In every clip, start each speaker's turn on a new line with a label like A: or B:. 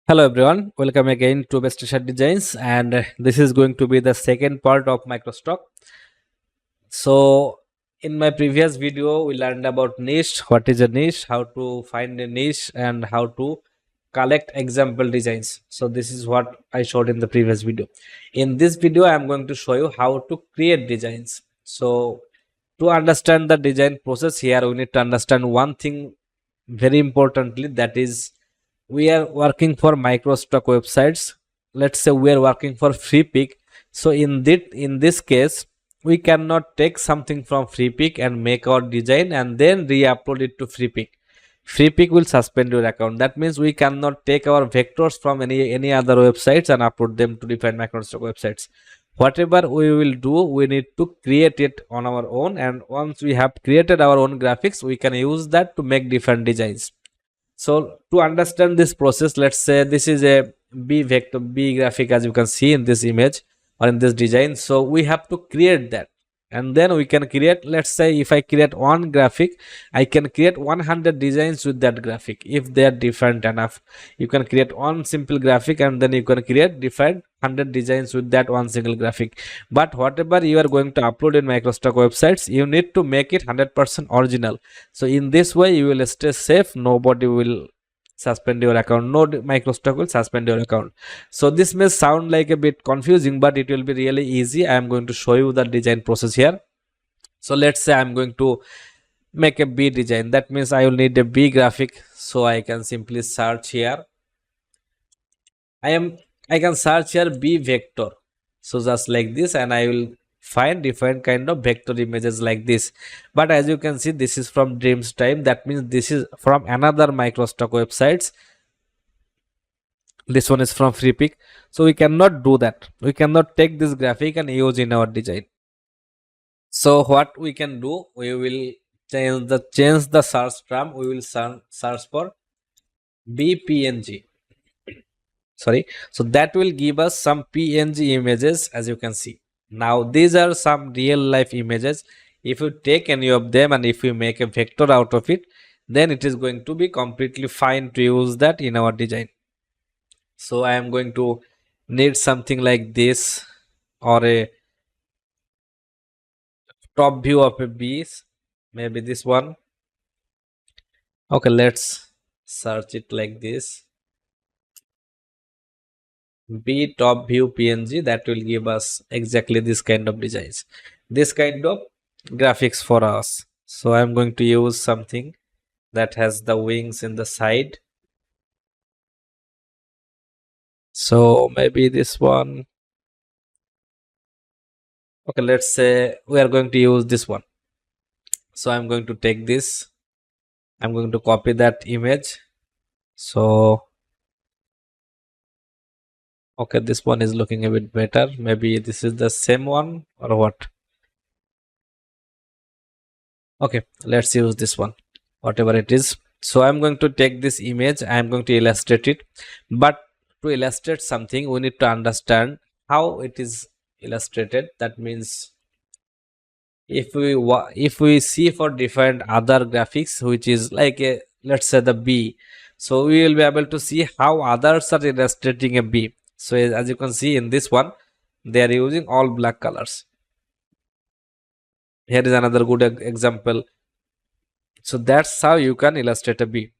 A: Hello everyone, welcome again to Best T-shirt Designs, and this is going to be the second part of MicroStock. So in my previous video we learned about niche, what is a niche, how to find a niche, and how to collect example designs. So this is what I showed in the previous video. In this video I am going to show you how to create designs. So to understand the design process here, we need to understand one thing very importantly, that is we are working for microstock websites. Let's say we are working for free pick. So in this case we cannot take something from free pick and make our design and then re-upload it to free pick. Free pick will suspend your account. That means we cannot take our vectors from any other websites and upload them to different microstock websites. Whatever we will do, we need to create it on our own, and once we have created our own graphics, we can use that to make different designs. So to understand this process, let's say this is a b vector, b graphic, as you can see in this image or in this design. So we have to create that, and then we can create, let's say if I create one graphic, I can create 100 designs with that graphic. If they are different enough, you can create one simple graphic and then you can create different 100 designs with that one single graphic. But whatever you are going to upload in microstock websites, you need to make it 100% original. So in this way you will stay safe. Nobody will suspend your account, no microstock will suspend your account. So this may sound like a bit confusing, but it will be really easy. I am going to show you the design process here. So let's say I'm going to make a b design. That means I will need a b graphic. So I can simply search here. I can search here b vector. So just like this, and I will find different kind of vector images like this. But as you can see, this is from Dreams Time. That means this is from another microstock websites. This one is from FreePic. So we cannot do that. We cannot take this graphic and use in our design. So what we can do, we will change the search term. We will search for bpng. Sorry, so that will give us some png images. As you can see, now these are some real life images. If you take any of them and if you make a vector out of it, then it is going to be completely fine to use that in our design. So I am going to need something like this, or a top view of a beast, maybe this one. Okay, let's search it like this, b top view png. That will give us exactly this kind of designs, this kind of graphics for us. So I'm going to use something that has the wings in the side. So maybe this one. Okay, let's say we are going to use this one. So I'm going to take this, I'm going to copy that image. So okay, this one is looking a bit better. Maybe this is the same one or what. Okay, let's use this one, whatever it is. So I'm going to take this image, I'm going to illustrate it. But to illustrate something, we need to understand how it is illustrated. That means if we see for different other graphics, which is like a, let's say the bee, so we will be able to see how others are illustrating a bee. So as you can see in this one, they are using all black colors. Here is another good example. So that's how you can illustrate a bee.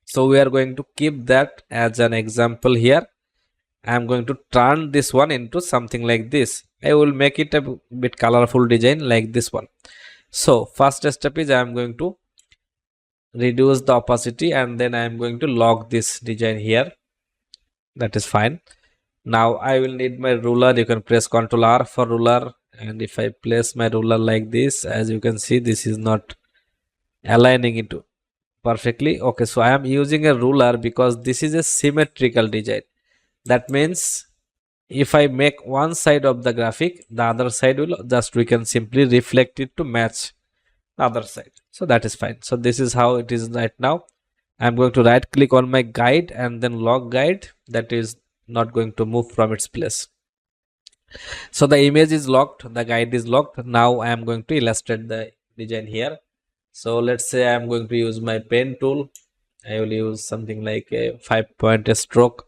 A: So we are going to keep that as an example here. I am going to turn this one into something like this. I will make it a bit colorful design like this one. So first step is I am going to reduce the opacity, and then I am going to lock this design here. That is fine. Now I will need my ruler. You can press Ctrl R for ruler, and if I place my ruler like this, as you can see, this is not aligning into perfectly. Okay, so I am using a ruler because this is a symmetrical design. That means if I make one side of the graphic, the other side will just, we can simply reflect it to match the other side. So that is fine. So this is how it is right now. I'm going to right click on my guide and then lock guide. That is not going to move from its place. So the image is locked, the guide is locked. Now I am going to illustrate the design here. So let's say I am going to use my pen tool, I will use something like a 5-point stroke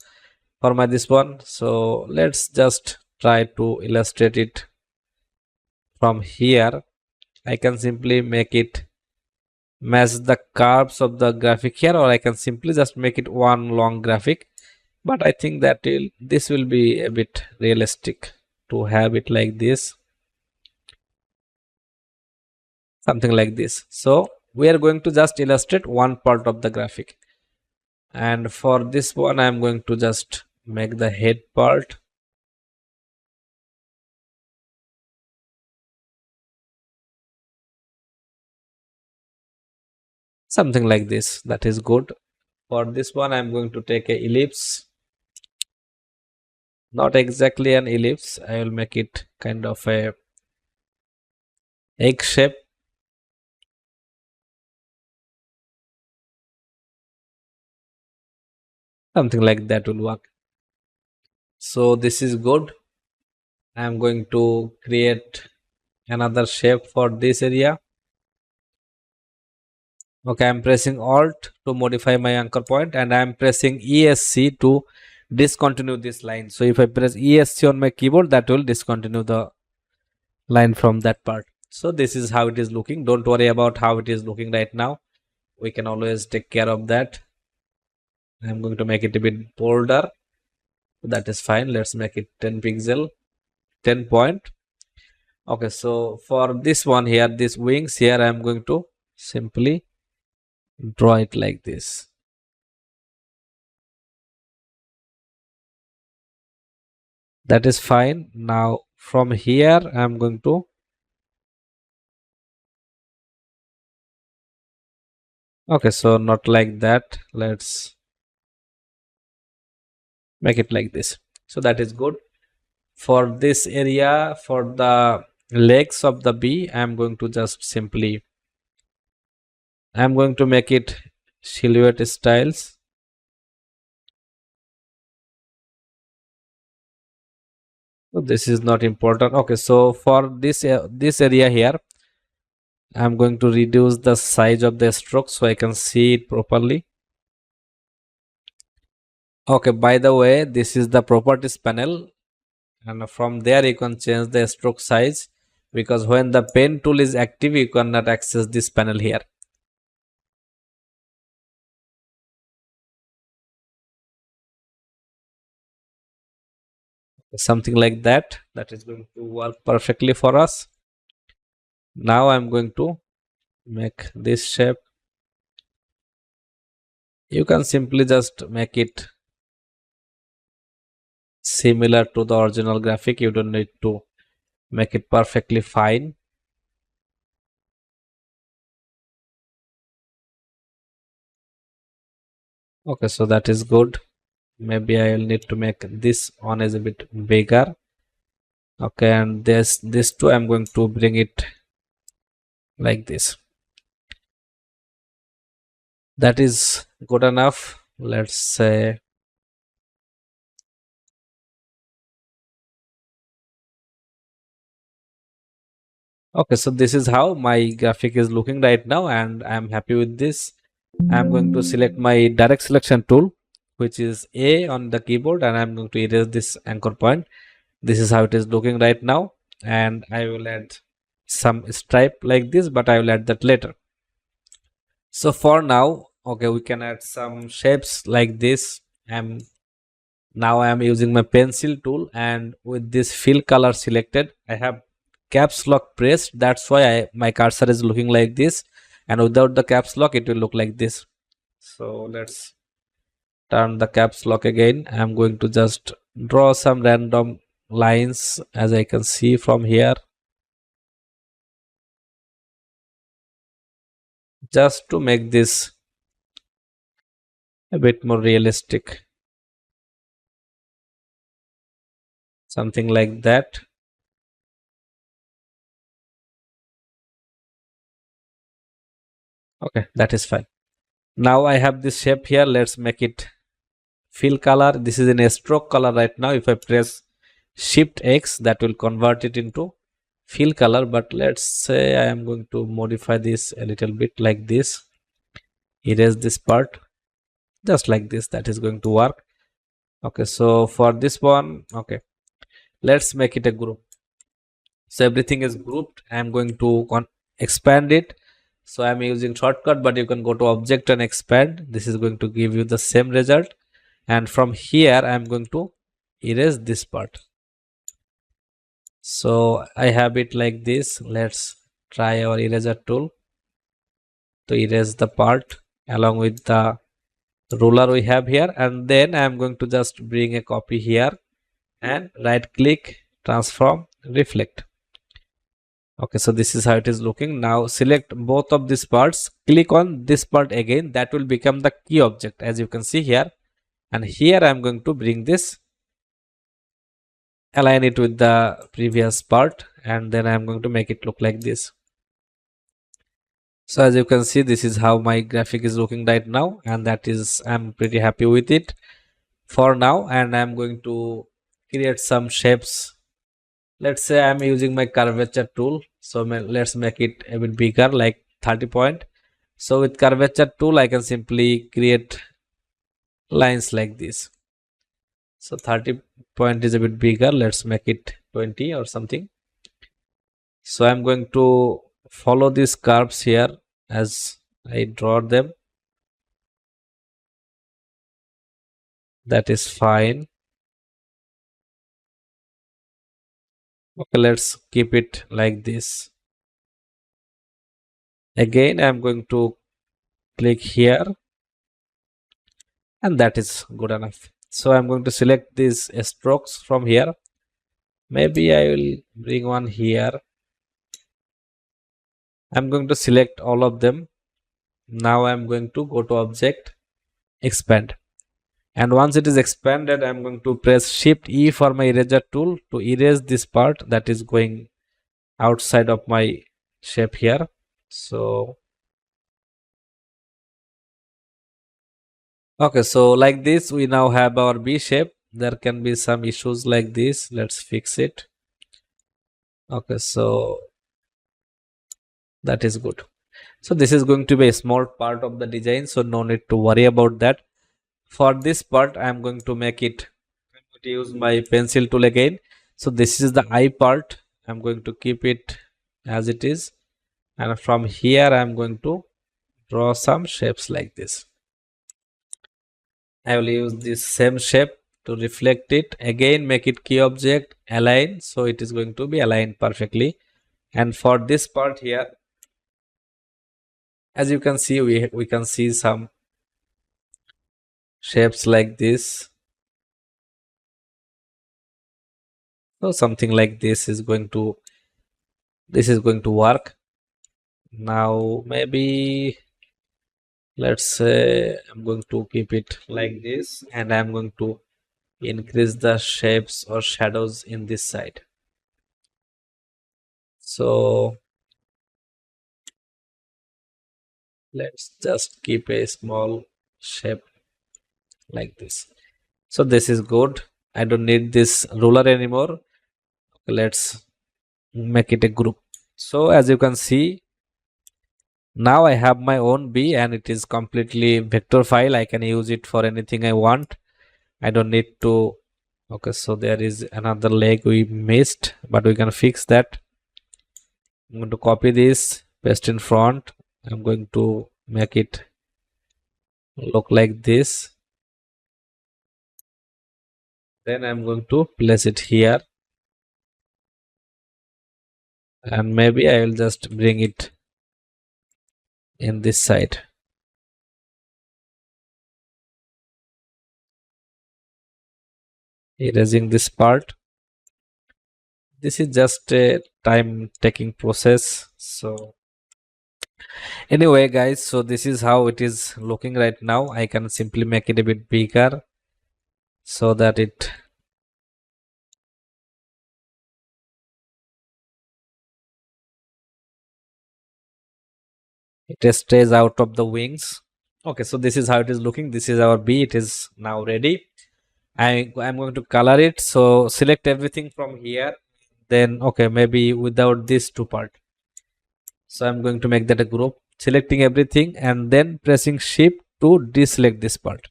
A: for my this one. So let's just try to illustrate it from here. I can simply make it match the curves of the graphic here, or I can simply just make it one long graphic, but I think that this will be a bit realistic to have it like this, something like this. So we are going to just illustrate one part of the graphic, and for this one I am going to just make the head part. Something like this, that is good. For this one I am going to take a ellipse, not exactly an ellipse, I will make it kind of a egg shape. Something like that will work. So this is good. I am going to create another shape for this area. Okay, I am pressing Alt to modify my anchor point, and I am pressing ESC to discontinue this line. So if I press ESC on my keyboard, that will discontinue the line from that part. So this is how it is looking. Don't worry about how it is looking right now. We can always take care of that. I am going to make it a bit bolder. That is fine. Let's make it 10 pixel, 10 point. Okay, so for this one here, these wings here, I am going to simply draw it like this. That is fine. Now from here I am going to so not like that, let's make it like this. So that is good. For this area, for the legs of the bee, I am going to just simply make it silhouette styles. So this is not important. Okay, so for this area here, I am going to reduce the size of the stroke so I can see it properly. Okay, by the way, this is the properties panel, and from there you can change the stroke size, because when the pen tool is active you cannot access this panel here. Something like that, that is going to work perfectly for us. Now I'm going to make this shape. You can simply just make it similar to the original graphic. You don't need to make it perfectly fine. Okay, so that is good. Maybe I will need to make this one is a bit bigger. Okay, and this too I'm going to bring it like this. That is good enough. Let's say okay, so this is how my graphic is looking right now, and I'm happy with this. I'm going to select my direct selection tool, which is A on the keyboard, and I'm going to erase this anchor point. This is how it is looking right now, and I will add some stripe like this, but I will add that later. So for now, okay, we can add some shapes like this. Now I am using my pencil tool, and with this fill color selected, I have caps lock pressed. That's why my cursor is looking like this, and without the caps lock it will look like this. So let's turn the caps lock again. I'm going to just draw some random lines, as I can see from here, just to make this a bit more realistic, something like that. Okay, that is fine. Now I have this shape here. Let's make it fill color. This is in a stroke color right now. If I press Shift X, that will convert it into fill color, but let's say I am going to modify this a little bit like this. Erase this part. just like this. That is going to work. Okay, so for this one, okay, let's make it a group. So everything is grouped. I'm going to expand it. So I'm using shortcut, but you can go to object and expand. This is going to give you the same result. And from here I'm going to erase this part. So I have it like this. Let's try our eraser tool to erase the part along with the ruler we have here, and then I'm going to just bring a copy here and right click, transform, reflect. Okay, so this is how it is looking. Now select both of these parts, click on this part again, that will become the key object as you can see here. And here I'm going to bring this, align it with the previous part, and then I'm going to make it look like this. So as you can see, this is how my graphic is looking right now, and that is, I'm pretty happy with it for now. And I'm going to create some shapes. Let's say I'm using my curvature tool, so let's make it a bit bigger, like 30 point. So with curvature tool I can simply create lines like this. So 30 point is a bit bigger, let's make it 20 or something. So I'm going to follow these curves here as I draw them. That is fine. Okay, let's keep it like this. Again I'm going to click here, and that is good enough. So I'm going to select these strokes from here. Maybe I will bring one here. I'm going to select all of them. Now I'm going to go to object, expand, and once it is expanded I'm going to press shift E for my eraser tool to erase this part that is going outside of my shape here. So okay, so like this we now have our B shape. There can be some issues like this, let's fix it. Okay, so that is good. So this is going to be a small part of the design, so no need to worry about that. For this part I'm going to make it, I'm going to use my pencil tool again. So this is the eye part, I'm going to keep it as it is, and from here I'm going to draw some shapes like this. I will use this same shape to reflect it again, make it key object, align, so it is going to be aligned perfectly. And for this part here, as you can see, we can see some shapes like this. So something like this is going to work. Now maybe let's say I'm going to keep it like this, and I'm going to increase the shapes or shadows in this side. So let's just keep a small shape like this. So this is good. I don't need this ruler anymore. Let's make it a group. So as you can see, now I have my own B, and it is completely vector file. I can use it for anything I want. I don't need to. Okay, so there is another leg we missed, but we can fix that. I'm going to copy this, paste in front. I'm going to make it look like this. Then I'm going to place it here, and maybe I will just bring it in this side. Erasing this part. This is just a time taking process. So anyway guys, so this is how it is looking right now. I can simply make it a bit bigger so that it stays out of the wings. Okay, so this is how it is looking. This is our B. It is now ready. I'm going to color it. So select everything from here. Then okay, maybe without this two part. So I'm going to make that a group, selecting everything and then pressing shift to deselect this part.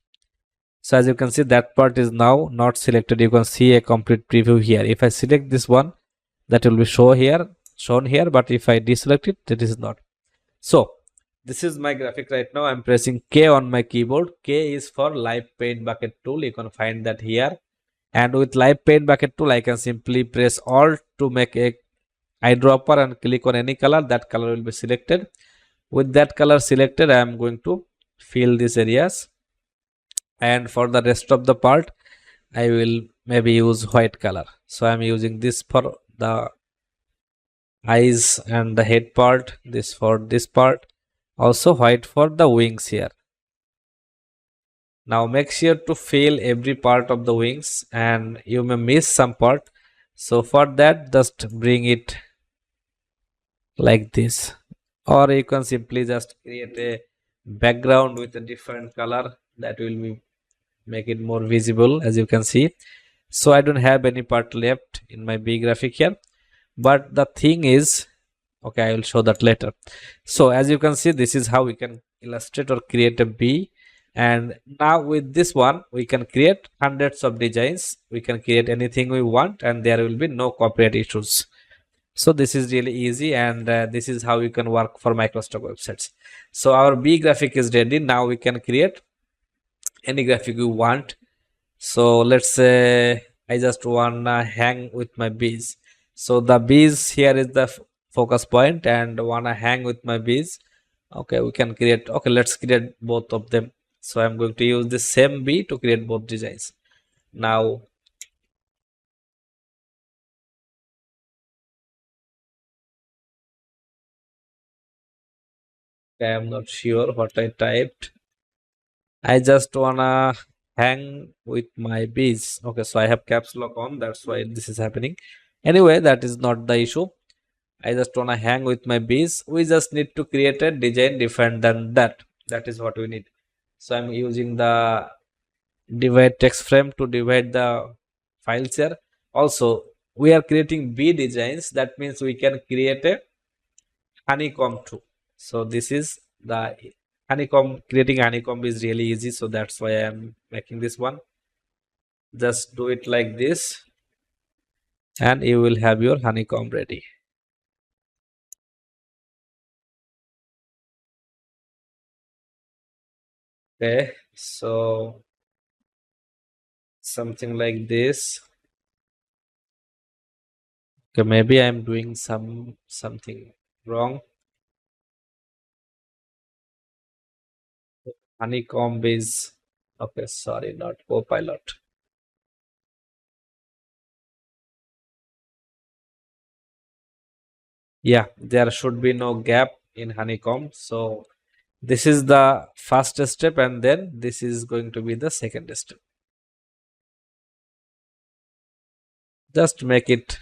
A: So as you can see, that part is now not selected. You can see a complete preview here. If I select this one, that will be shown here, but if I deselect it, that is not. So this is my graphic right now. I'm pressing K on my keyboard. K is for live paint bucket tool. You can find that here. And with live paint bucket tool, I can simply press Alt to make a eyedropper and click on any color. That color will be selected. With that color selected, I am going to fill these areas. And for the rest of the part, I will maybe use white color. So I'm using this for the eyes and the head part, this for this part, also white for the wings here. Now make sure to fill every part of the wings, and you may miss some part. So for that, just bring it like this, or you can simply just create a background with a different color that will be make it more visible, as you can see. So I don't have any part left in my B graphic here, but the thing is, okay, I will show that later. So as you can see, this is how we can illustrate or create a B. And now with this one, we can create hundreds of designs. We can create anything we want, and there will be no copyright issues. So this is really easy, and this is how you can work for MicroStock websites. So our B graphic is ready. Now we can create any graphic you want. So let's say I just wanna hang with my bees. So the bees here is the focus point, and wanna hang with my bees. Okay, we can create, okay, let's create both of them. So I'm going to use the same bee to create both designs. Now I am not sure what I typed. I just wanna hang with my bees. Okay, so I have caps lock on, that's why this is happening. Anyway, that is not the issue. I just wanna hang with my bees. We just need to create a design different than that. That is what we need. So I'm using the divide text frame to divide the files here. Also, we are creating bee designs. That means we can create a honeycomb too. So this is the honeycomb. Creating honeycomb is really easy, so that's why I am making this one. Just do it like this, and you will have your honeycomb ready. Okay, so something like this. Okay, maybe I'm doing something wrong. Honeycomb is, okay, sorry, not Copilot. Yeah, there should be no gap in honeycomb. So this is the first step, and then this is going to be the second step. Just make it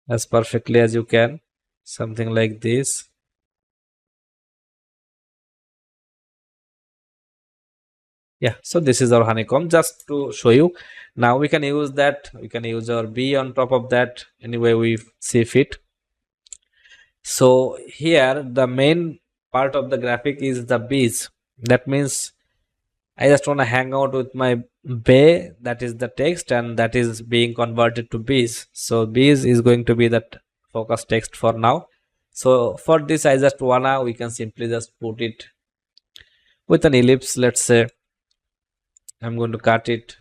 A: as perfectly as you can, something like this. Yeah, so this is our honeycomb, just to show you. Now we can use that, we can use our bee on top of that any way we see fit. So here the main part of the graphic is the bees. That means I just want to hang out with my bay, that is the text, and that is being converted to bees. So bees is going to be that focus text for now. So for this, I just wanna, we can simply just put it with an ellipse. Let's say I'm going to cut it.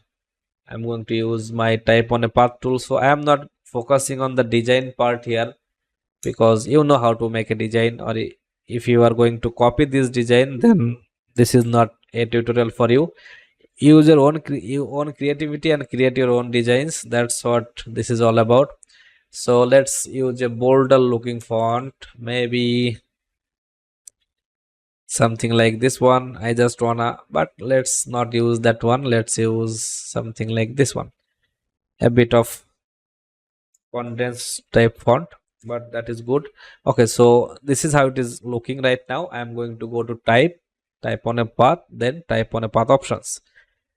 A: I'm going to use my type on a path tool. So I am not focusing on the design part here, because you know how to make a design, or if you are going to copy this design, then this is not a tutorial for you. Use your own creativity and create your own designs. That's what this is all about. So let's use a bolder looking font, maybe something like this one. I just wanna, but let's not use that one. Let's use something like this one, a bit of condensed type font, but that is good. Okay, so this is how it is looking right now. I'm going to go to type on a path, then type on a path options.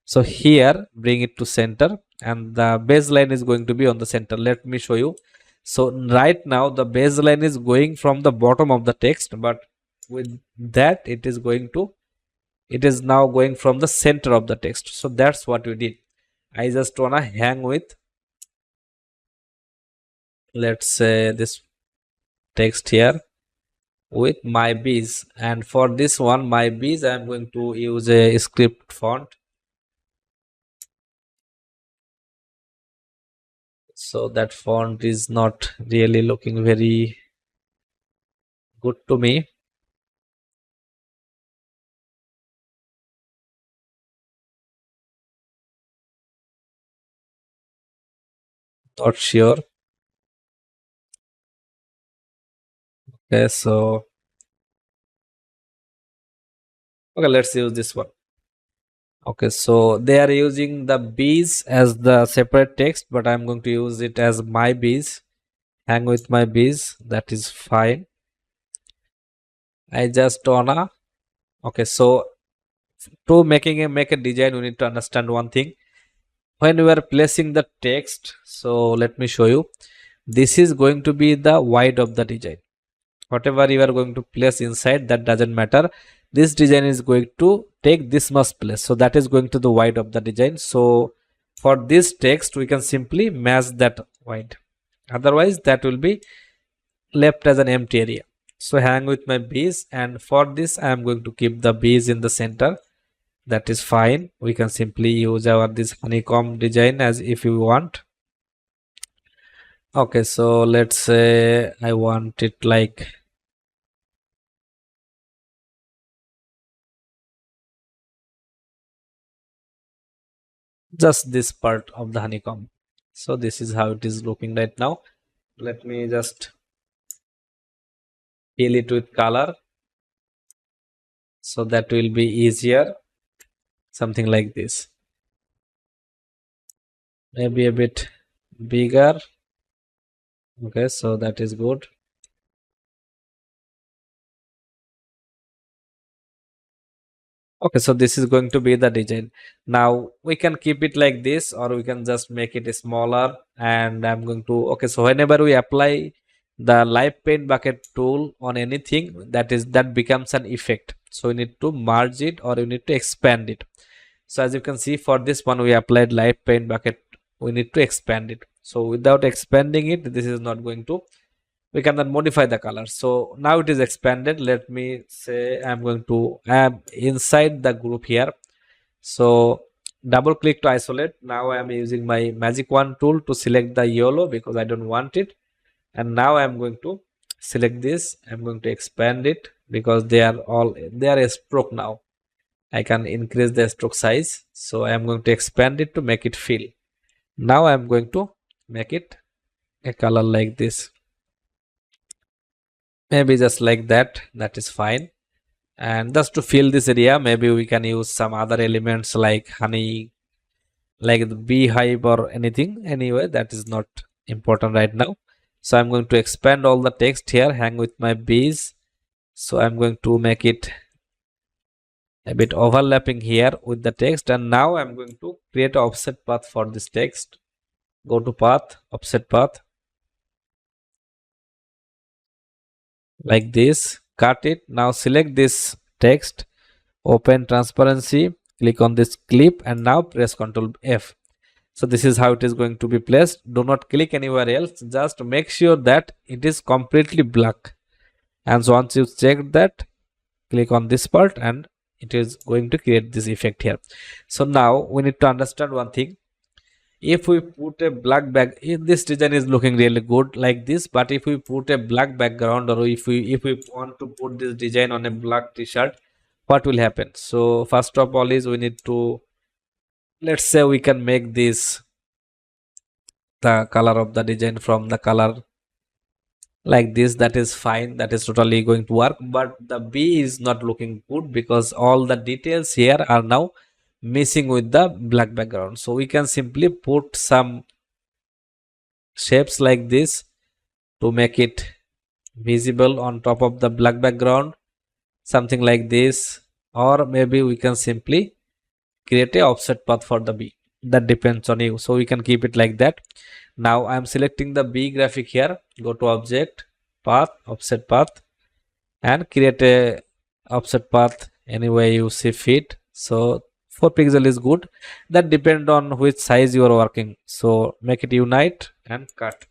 A: So here bring it to center, and the baseline is going to be on the center. Let me show you. So right now the baseline is going from the bottom of the text, but with that it is going to it is now going from the center of the text. So that's what we did. I just wanna hang with, let's say, this text here with my bees, and for this one my bees I'm going to use a script font. So that font is not really looking very good to me. Not sure. Okay, so okay, let's use this one. Okay, so they are using the bees as the separate text, but I'm going to use it as my bees. Hang with my bees, that is fine. I just wanna, okay, so to make a design, we need to understand one thing. When we are placing the text, so let me show you. This is going to be the wide of the design. Whatever you are going to place inside, that doesn't matter. This design is going to take this much place, so that is going to the wide of the design. So for this text we can simply match that wide, otherwise that will be left as an empty area. So hang with my bees, and for this I am going to keep the bees in the center. That is fine. We can simply use our this honeycomb design as if you want. Okay, so let's say I want it like just this part of the honeycomb. So this is how it is looking right now. Let me just fill it with color, so that will be easier. Something like this, maybe a bit bigger. Okay, so that is good. Okay, so this is going to be the design. Now we can keep it like this, or we can just make it smaller. And I'm going to, okay, so whenever we apply the live paint bucket tool on anything, that becomes an effect. So we need to merge it, or we need to expand it. So as you can see, for this one we applied live paint bucket, we need to expand it. So without expanding it, this is not going to, we cannot modify the color. So now it is expanded. Let me say I'm going to add inside the group here. So double click to isolate. Now I am using my magic wand tool to select the yellow because I don't want it. And now I'm going to select this. I'm going to expand it because they are a stroke now. I can increase the stroke size. So I am going to expand it to make it fill. Now I am going to make it a color like this. Maybe just like that. That is fine. And just to fill this area, maybe we can use some other elements like honey, like the beehive or anything. Anyway, that is not important right now. So I'm going to expand all the text here, hang with my bees. So I'm going to make it a bit overlapping here with the text, and now I'm going to create an offset path for this text. Go to path, offset path, like this, cut it. Now select this text, open transparency, click on this clip, and now press Ctrl F. So this is how it is going to be placed. Do not click anywhere else, just make sure that it is completely black. And so once you check that, click on this part and it is going to create this effect here. So now we need to understand one thing. If we put a black this design is looking really good like this, but if we put a black background, or if we want to put this design on a black t-shirt, what will happen? So first of all is we need to, let's say we can make this the color of the design from the color like this. That is fine, that is totally going to work, but the B is not looking good because all the details here are now missing with the black background. So we can simply put some shapes like this to make it visible on top of the black background, something like this, or maybe we can simply create a offset path for the B. That depends on you. So we can keep it like that. Now I am selecting the B graphic here, go to object, path, offset path, and create a offset path anyway you see fit. So 4 pixel is good. That depend on which size you are working. So make it unite and cut.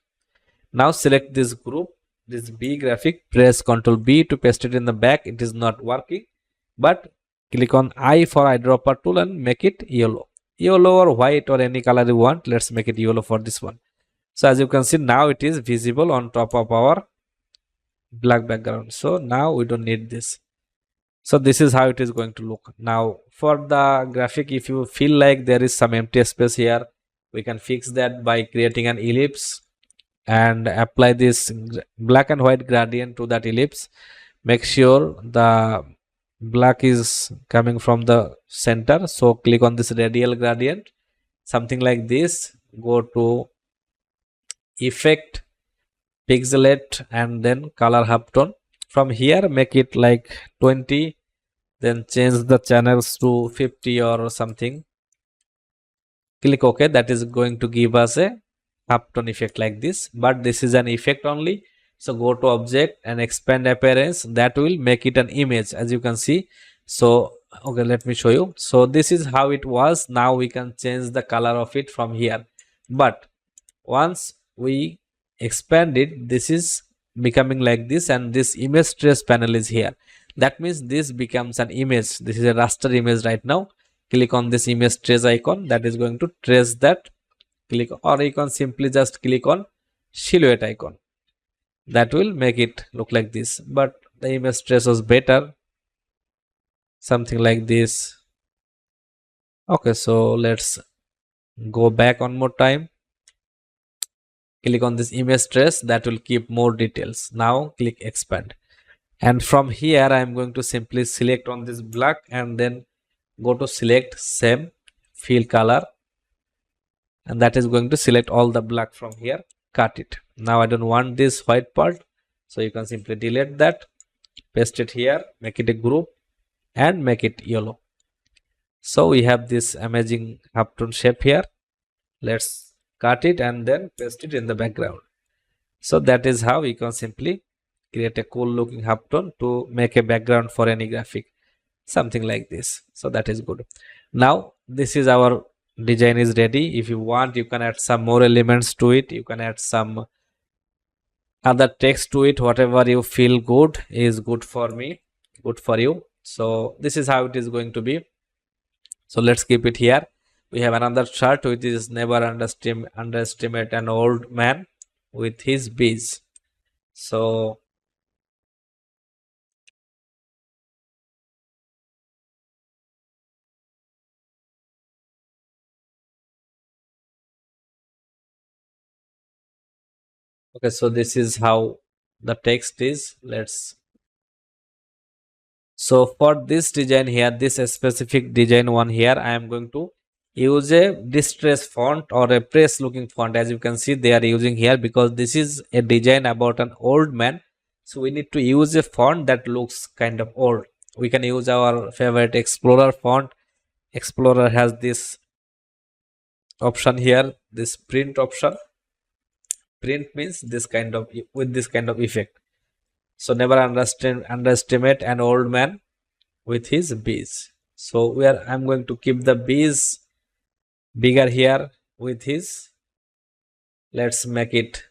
A: Now select this group, this B graphic, press Ctrl B to paste it in the back. It is not working, but click on I for eyedropper tool and make it yellow. Yellow or white or any color you want. Let's make it yellow for this one. So as you can see, now it is visible on top of our black background. So now we don't need this. So this is how it is going to look. Now for the graphic, if you feel like there is some empty space here, we can fix that by creating an ellipse and apply this black and white gradient to that ellipse. Make sure the black is coming from the center. So click on this radial gradient, something like this. Go to effect, pixelate, and then color halftone. From here make it like 20, then change the channels to 50 or something. Click OK. That is going to give us a halftone effect like this, but this is an effect only. So go to object and expand appearance. That will make it an image, as you can see. So okay, let me show you. So this is how it was. Now we can change the color of it from here, but once we expand it, this is becoming like this, and this image trace panel is here. That means this becomes an image. This is a raster image right now. Click on this image trace icon. That is going to trace that. Click, or you can simply just click on silhouette icon. That will make it look like this, but the image trace was better, something like this. Okay, so let's go back one more time. Click on this image trace. That will keep more details. Now click expand, and from here I am going to simply select on this black and then go to select same fill color, and that is going to select all the black from here. Cut it. Now I don't want this white part, so you can simply delete that, paste it here, make it a group and make it yellow. So we have this amazing halftone shape here. Let's cut it and then paste it in the background. So that is how we can simply create a cool looking halftone to make a background for any graphic, something like this. So that is good. Now this is our design is ready. If you want, you can add some more elements to it. You can add some other text to it. Whatever you feel good is good for me, good for you. So this is how it is going to be. So let's keep it here. We have another chart which is never underestimate an old man with his bees. So okay, so this is how the text is. Let's, so for this design here, this specific design one here, I am going to use a distress font or a press looking font. As you can see, they are using here because this is a design about an old man. So we need to use a font that looks kind of old. We can use our favorite Explorer font. Explorer has this option here, this print option. Print means this kind of, with this kind of effect. So never underestimate an old man with his bees. So where I'm going to keep the bees bigger here with his, let's make it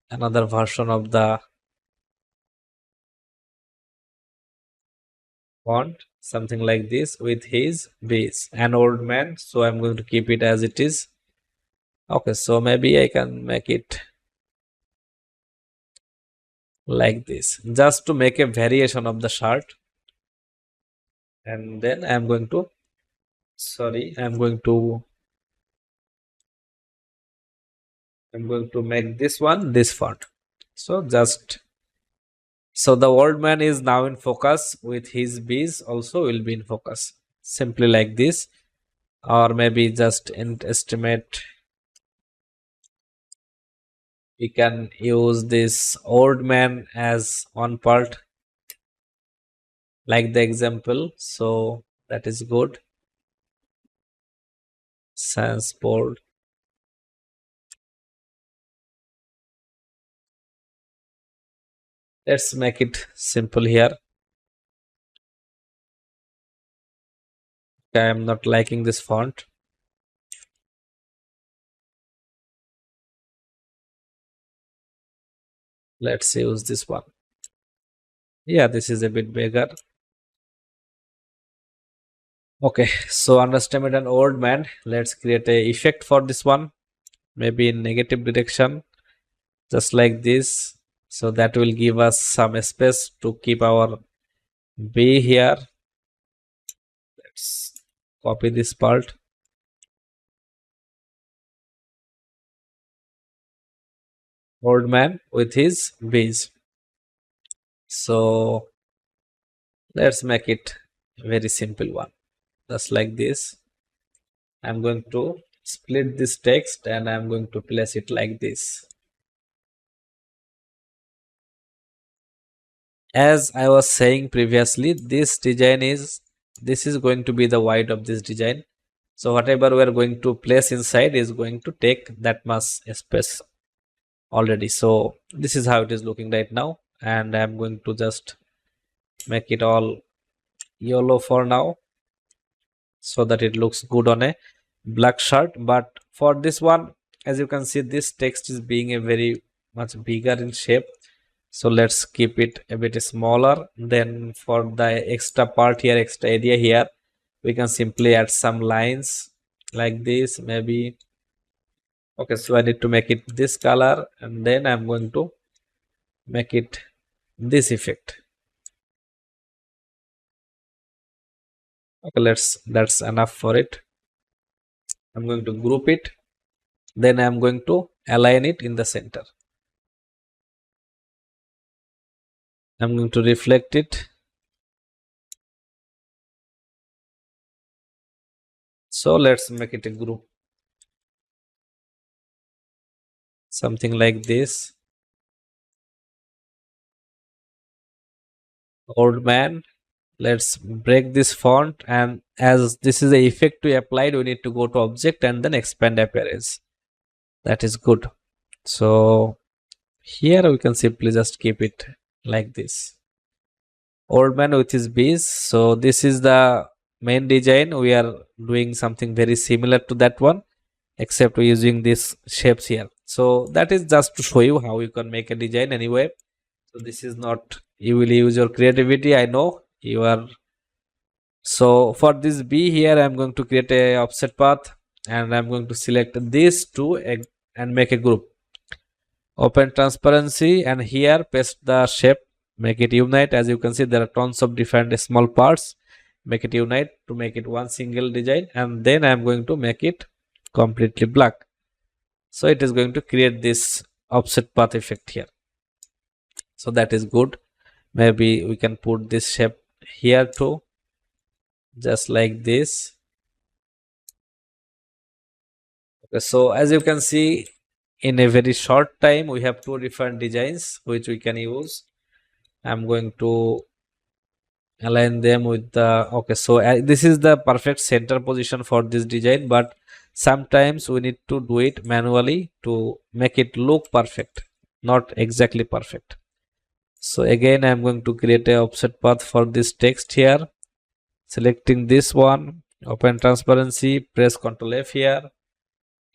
A: another version of the font, something like this, with his bees, an old man. So I'm going to keep it as it is. Okay, so maybe I can make it like this just to make a variation of the shirt. And then I'm going to, I'm going to make this one this font. So just, so the old man is now in focus with his bees also will be in focus, simply like this. Or maybe just estimate, we can use this old man as one part like the example. So that is good. Sans board, let's make it simple here. I am not liking this font. Let's use this one. Yeah, this is a bit bigger. Okay, so underestimate an old man. Let's create a effect for this one, maybe in negative direction, just like this. So that will give us some space to keep our B here. Let's copy this part. Old man with his bees. So let's make it a very simple one, just like this. I'm going to split this text and I'm going to place it like this. As I was saying previously, this is going to be the white of this design. So whatever we are going to place inside is going to take that much space already. So this is how it is looking right now, and I'm going to just make it all yellow for now so that it looks good on a black shirt. But for this one, as you can see, this text is being a very much bigger in shape, so let's keep it a bit smaller. Then for the extra part here, extra area here, we can simply add some lines like this, maybe. Okay, so I need to make it this color, and then I'm going to make it this effect. Okay, that's enough for it. I'm going to group it, then I'm going to align it in the center. I'm going to reflect it. So let's make it a group, something like this. Old man. Let's break this font, and as this is the effect we applied, we need to go to object and then expand appearance. That is good. So here we can simply just keep it like this. Old man with his bees. So this is the main design. We are doing something very similar to that one, except we're using these shapes here. So that is just to show you how you can make a design anyway. So this is not, you will use your creativity, I know you are. So for this B here, I'm going to create a offset path, and I'm going to select these two and make a group. Open transparency, and here paste the shape, make it unite. As you can see, there are tons of different small parts. Make it unite to make it one single design, and then I'm going to make it completely black. So it is going to create this offset path effect here. So that is good. Maybe we can put this shape here too, just like this. Okay, so as you can see, in a very short time we have two different designs which we can use. I'm going to align them with the, okay, so this is the perfect center position for this design, but sometimes we need to do it manually to make it look perfect, not exactly perfect. So again, I'm going to create a offset path for this text here, selecting this one, open transparency, press Ctrl F here,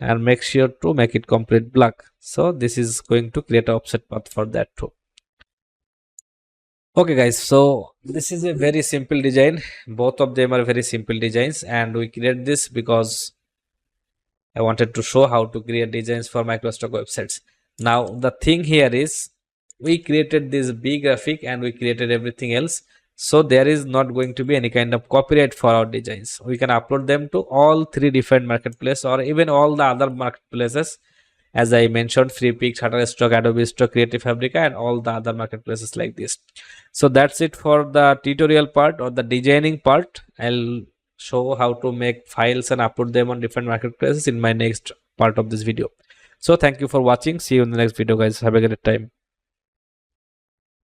A: and make sure to make it complete black. So this is going to create an offset path for that too. Okay guys, so this is a very simple design. Both of them are very simple designs, and we create this because I wanted to show how to create designs for MicroStock websites. Now the thing here is, we created this big graphic and we created everything else, so there is not going to be any kind of copyright for our designs. We can upload them to all three different marketplaces, or even all the other marketplaces, as I mentioned, FreePic, Shutterstock, Adobe Stock, Creative Fabrica, and all the other marketplaces like this. So that's it for the tutorial part or the designing part. I'll show how to make files and upload them on different marketplaces in my next part of this video. So thank you for watching. See you in the next video guys. Have a great time.